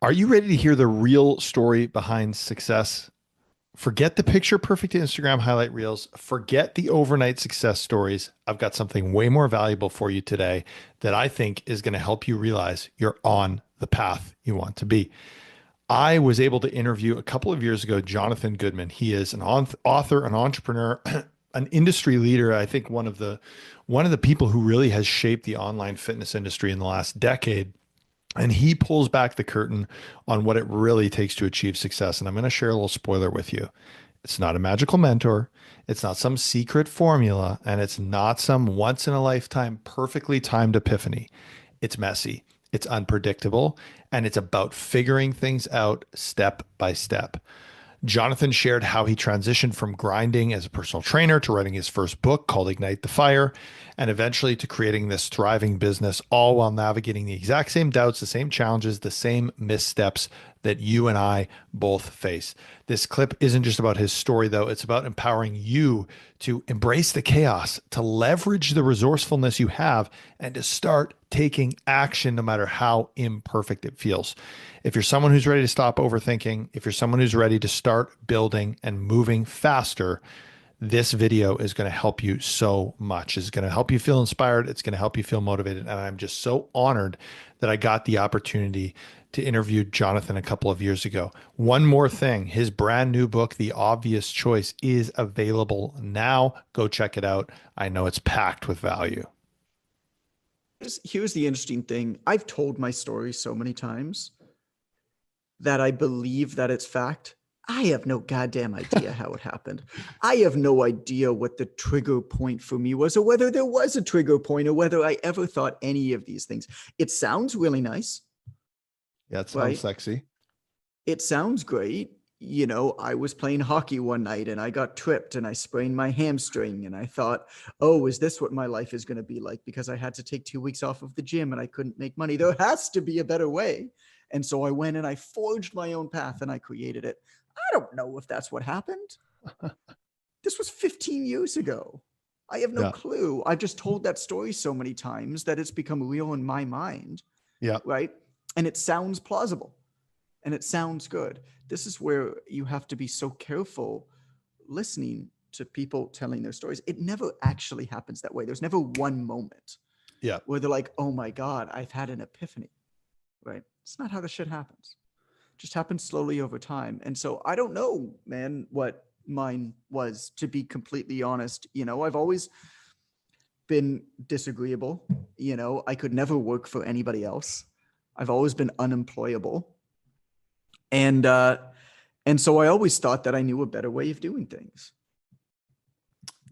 Are you ready to hear the real story behind success? Forget the picture perfect Instagram highlight reels. Forget the overnight success stories. I've got something way more valuable for you today that I think is going to help you realize you're on the path you want to be. I was able to interview a couple of years ago Jonathan Goodman. He is an author, an entrepreneur, an industry leader. I think one of the people who really has shaped the online fitness industry in the last decade. And he pulls back the curtain on what it really takes to achieve success. And I'm going to share a little spoiler with you. It's not a magical mentor. It's not some secret formula. And it's not some once in a lifetime, perfectly timed epiphany. It's messy, it's unpredictable, and it's about figuring things out step by step. Jonathan shared how he transitioned from grinding as a personal trainer to writing his first book called Ignite the Fire, and eventually to creating this thriving business, all while navigating the exact same doubts, the same challenges, the same missteps that you and I both face. This clip isn't just about his story, though. It's about empowering you to embrace the chaos, to leverage the resourcefulness you have, and to start taking action no matter how imperfect it feels. If you're someone who's ready to stop overthinking, if you're someone who's ready to start building and moving faster, this video is going to help you so much. It's going to help you feel inspired. It's going to help you feel motivated. And I'm just so honored that I got the opportunity to interview Jonathan a couple of years ago. One more thing, his brand new book, The Obvious Choice, is available now. Go check it out. I know it's packed with value. Here's the interesting thing. I've told my story so many times that I believe that it's fact. I have no goddamn idea how it happened. I have no idea what the trigger point for me was, or whether there was a trigger point, or whether I ever thought any of these things. It sounds really nice. Yeah, it sounds Right? sexy. It sounds great. You know, I was playing hockey one night and I got tripped and I sprained my hamstring. And I thought, oh, is this what my life is going to be like? Because I had to take 2 weeks off of the gym and I couldn't make money. There has to be a better way. And so I went and I forged my own path and I created it. I don't know if that's what happened. This was 15 years ago. I have no Yeah. clue. I've just told that story so many times that it's become real in my mind. Yeah. Right. And it sounds plausible and it sounds good. This is where you have to be so careful listening to people telling their stories. It never actually happens that way. There's never one moment Yeah. where they're like, oh my God, I've had an epiphany. Right. It's not how the shit happens. It just happens slowly over time. And so I don't know, man, what mine was, to be completely honest. You know, I've always been disagreeable. You know, I could never work for anybody else. I've always been unemployable. And so I always thought that I knew a better way of doing things.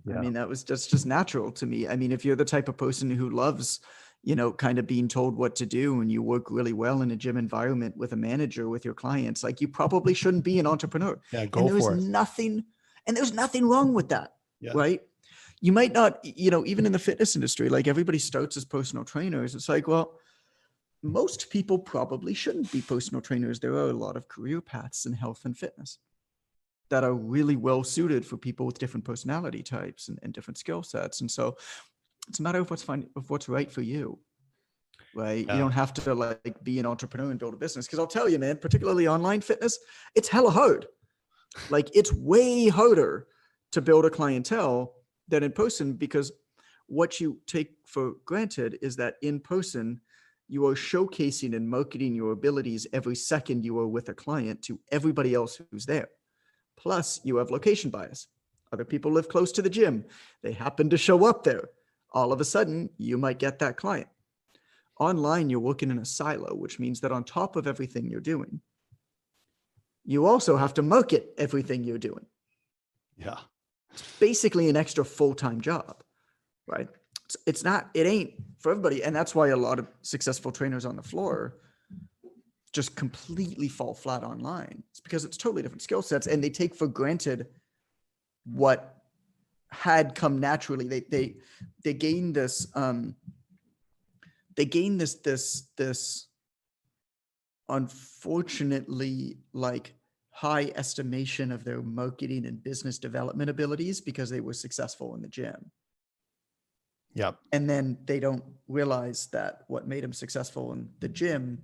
Yeah. I mean, that was just natural to me. I mean, if you're the type of person who loves, you know, kind of being told what to do, and you work really well in a gym environment with a manager, with your clients, like, you probably shouldn't be an entrepreneur. Yeah. And Go for it. there's nothing wrong with that. Yeah. Right. You might not, you know, even in the fitness industry, like, everybody starts as personal trainers. It's like, well, most people probably shouldn't be personal trainers. There are a lot of career paths in health and fitness that are really well suited for people with different personality types and different skill sets. And so it's a matter of what's right for you, right? You Yeah. don't have to like be an entrepreneur and build a business. Cause I'll tell you, man, particularly online fitness, it's hella hard. Like, it's way harder to build a clientele than in person, because what you take for granted is that in person, you are showcasing and marketing your abilities every second you are with a client to everybody else who's there. Plus, you have location bias. Other people live close to the gym. They happen to show up there. All of a sudden, you might get that client. Online, you're working in a silo, which means that on top of everything you're doing, you also have to market everything you're doing. Yeah. It's basically an extra full-time job, right? It ain't for everybody. And that's why a lot of successful trainers on the floor just completely fall flat online. It's because it's totally different skill sets, and they take for granted what had come naturally. They gain this unfortunately, like, high estimation of their marketing and business development abilities because they were successful in the gym. Yep. And then they don't realize that what made them successful in the gym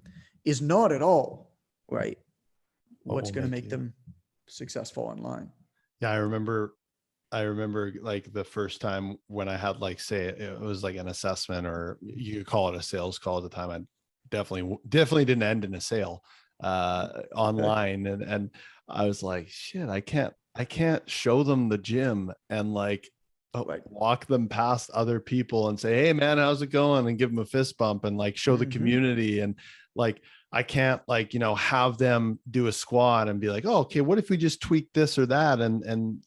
is not at all right? What What's will going to make make you? them successful online? Yeah, I remember like the first time when I had like, say it was like an assessment, or you could call it a sales call at the time. I definitely didn't end in a sale Okay. online. And I was like, shit, I can't show them the gym and like Right. walk them past other people and say, hey man, how's it going? And give them a fist bump and like show the Mm-hmm. community. And like, I can't like, have them do a squat and be like, oh, okay, what if we just tweak this or that? And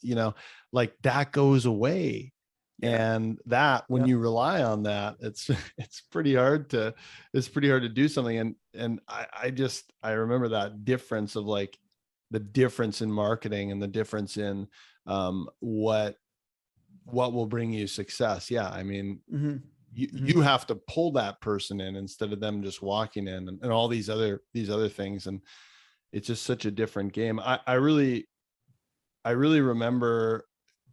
like that goes away. Yeah. And that, when Yeah. you rely on that, it's pretty hard to do something. And I remember that difference of like the difference in marketing and the difference in what will bring you success. Yeah. I mean, Mm-hmm. Mm-hmm. you have to pull that person in instead of them just walking in, and all these other things. And it's just such a different game. I really remember,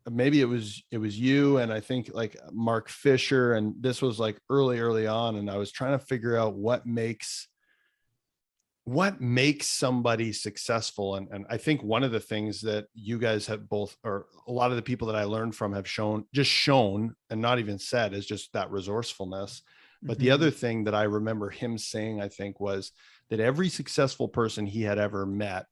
maybe it was you, and I think like Mark Fisher, and this was like early on, and I was trying to figure out what makes somebody successful. And I think one of the things that you guys have both, or a lot of the people that I learned from, have shown and not even said, is just that resourcefulness. But the Mm-hmm. other thing that I remember him saying, I think, was that every successful person he had ever met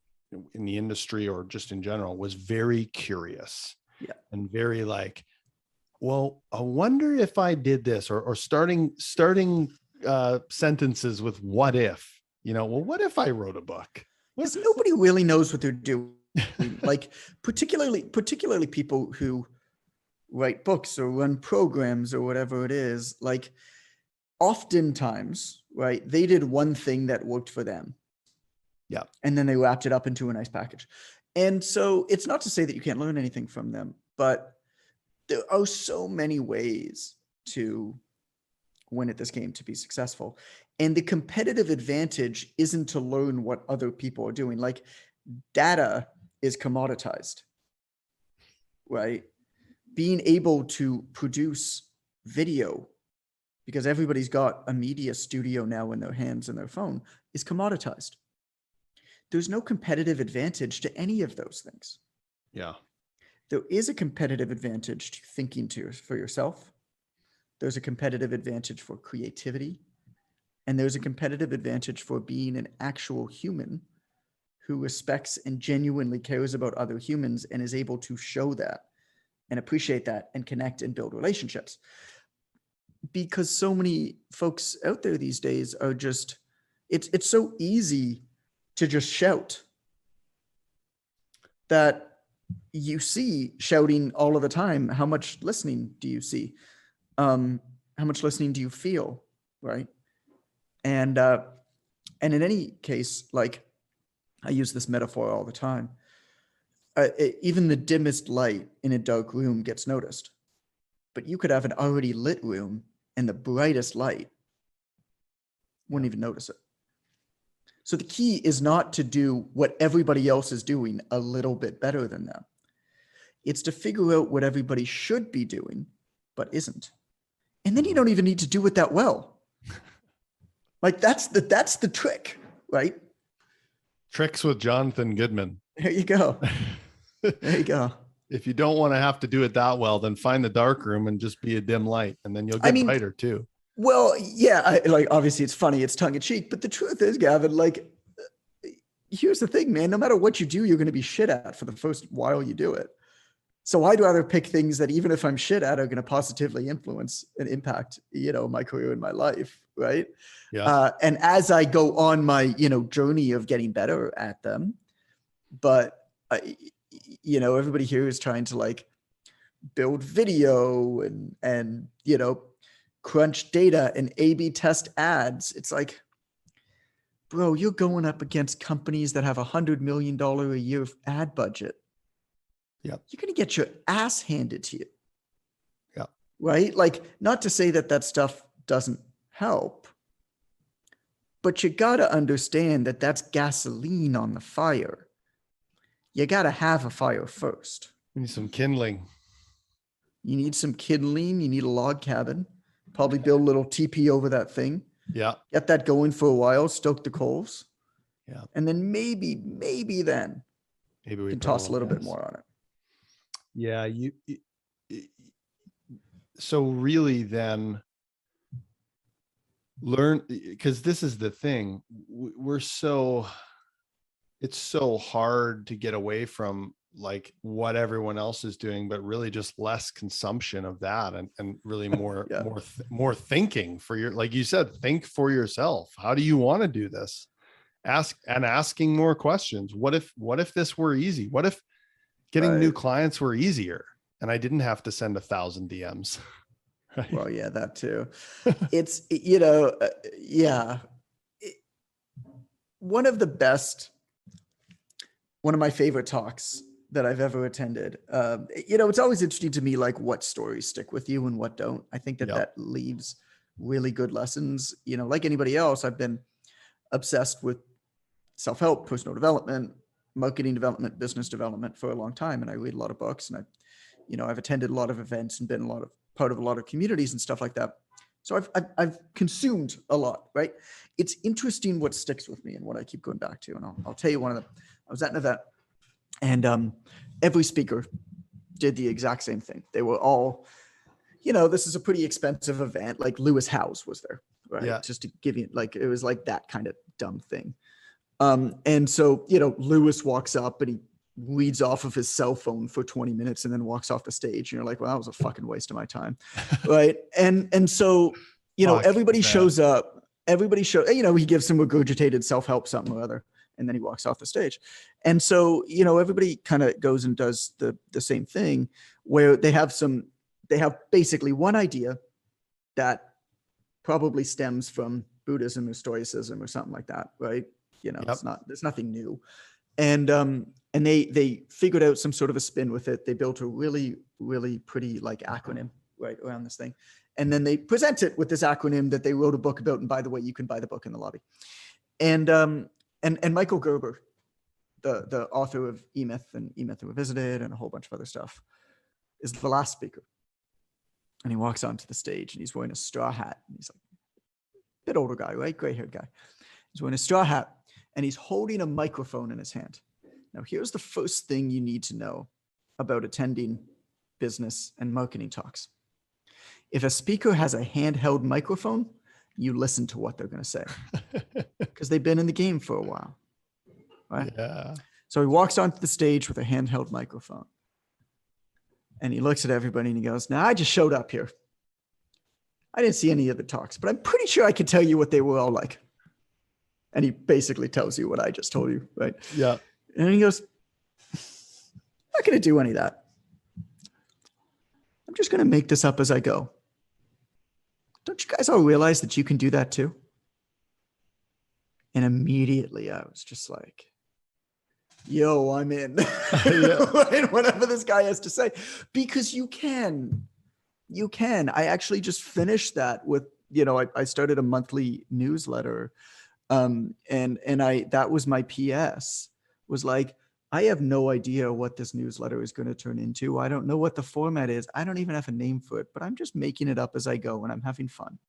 in the industry or just in general was very curious Yeah. and very like, well, I wonder if I did this, or starting sentences with what if, well, what if I wrote a book? What? Because nobody really knows what they're doing. Like particularly people who write books or run programs or whatever it is, like oftentimes, right, they did one thing that worked for them. Yeah. And then they wrapped it up into a nice package. And so it's not to say that you can't learn anything from them, but there are so many ways to win at this game to be successful. And the competitive advantage isn't to learn what other people are doing. Like data is commoditized, right? Being able to produce video, because everybody's got a media studio now in their hands and their phone, is commoditized. There's no competitive advantage to any of those things. Yeah. There is a competitive advantage to thinking for yourself. There's a competitive advantage for creativity. And there's a competitive advantage for being an actual human who respects and genuinely cares about other humans and is able to show that and appreciate that and connect and build relationships. Because so many folks out there these days are just, it's so easy to just shout that you see shouting all of the time. How much listening do you see? How much listening do you feel? Right. And in any case, like I use this metaphor all the time. Even the dimmest light in a dark room gets noticed, but you could have an already lit room and the brightest light wouldn't even notice it. So the key is not to do what everybody else is doing a little bit better than them. It's to figure out what everybody should be doing, but isn't. And then you don't even need to do it that well. Like that's the trick, right? Tricks with Jonathan Goodman. There you go. There you go. If you don't want to have to do it that well, then find the dark room and just be a dim light, and then you'll I get mean, brighter too. well, yeah, like obviously it's funny, it's tongue in cheek, but the truth is, Gavin, like, here's the thing, man, no matter what you do, you're going to be shit at for the first while you do it. So I'd rather pick things that even if I'm shit at are going to positively influence and impact, my career and my life. Right. Yeah. And as I go on my, journey of getting better at them, but everybody here is trying to like build video and crunch data and A/B test ads. It's like, bro, you're going up against companies that have $100 million a year ad budget. Yep. You're going to get your ass handed to you. Yeah. Right? Like, not to say that stuff doesn't help, but you got to understand that that's gasoline on the fire. You got to have a fire first. We need some kindling. You need some kindling. You need a log cabin. Probably build a little teepee over that thing. Yeah. Get that going for a while. Stoke the coals. Yeah. And then maybe then Maybe you we can put a toss a little little bit gas. more on it. Yeah. So really then learn, because this is the thing. It's so hard to get away from like what everyone else is doing, but really just less consumption of that, and really more, Yeah. more thinking for your, like you said, think for yourself. How do you want to do this? Asking more questions. What if this were easy? What if getting new Right. clients were easier and I didn't have to send 1,000 DMs? Right. Well, yeah, that too. It's, you know, yeah. It- one of the best, one of my favorite talks that I've ever attended. You know, it's always interesting to me, like what stories stick with you and what don't. I think that Yep. that leaves really good lessons. You know, like anybody else, I've been obsessed with self-help, personal development, marketing development, business development for a long time. And I read a lot of books, and I've attended a lot of events and been part of a lot of communities and stuff like that. So I've consumed a lot, right? It's interesting what sticks with me and what I keep going back to. And I'll tell you one of them. I was at an event, and every speaker did the exact same thing. They were all, this is a pretty expensive event. Like Lewis Howes was there, right? Yeah. Just to give you, like, it was like that kind of dumb thing. And so, Lewis walks up and he reads off of his cell phone for 20 minutes and then walks off the stage. And you're like, well, that was a fucking waste of my time. Right. And so, Fuck everybody that. shows up, he gives some regurgitated self-help, something or other, and then he walks off the stage. And so, everybody kind of goes and does the same thing, where they have basically one idea that probably stems from Buddhism or Stoicism or something like that. Right. Yep. There's nothing new. And they figured out some sort of a spin with it. They built a really, really pretty like acronym right around this thing. And then they present it with this acronym that they wrote a book about. And by the way, you can buy the book in the lobby. And Michael Gerber, the author of E-Myth and E-Myth Revisited and a whole bunch of other stuff, is the last speaker. And he walks onto the stage and he's wearing a straw hat. And he's like a bit older guy, right? Gray-haired guy. He's wearing a straw hat and he's holding a microphone in his hand. Now, here's the first thing you need to know about attending business and marketing talks. If a speaker has a handheld microphone, you listen to what they're going to say because they've been in the game for a while, right? Yeah. So he walks onto the stage with a handheld microphone and he looks at everybody and he goes, now I just showed up here. I didn't see any of the talks, but I'm pretty sure I could tell you what they were all like. And he basically tells you what I just told you, right? Yeah. And he goes, I'm not going to do any of that. I'm just going to make this up as I go. Don't you guys all realize that you can do that too? And immediately I was just like, yo, I'm in. Right? Whatever this guy has to say, because you can. I actually just finished that with, I started a monthly newsletter. And that was my PS, was like, I have no idea what this newsletter is going to turn into. I don't know what the format is. I don't even have a name for it, but I'm just making it up as I go and I'm having fun.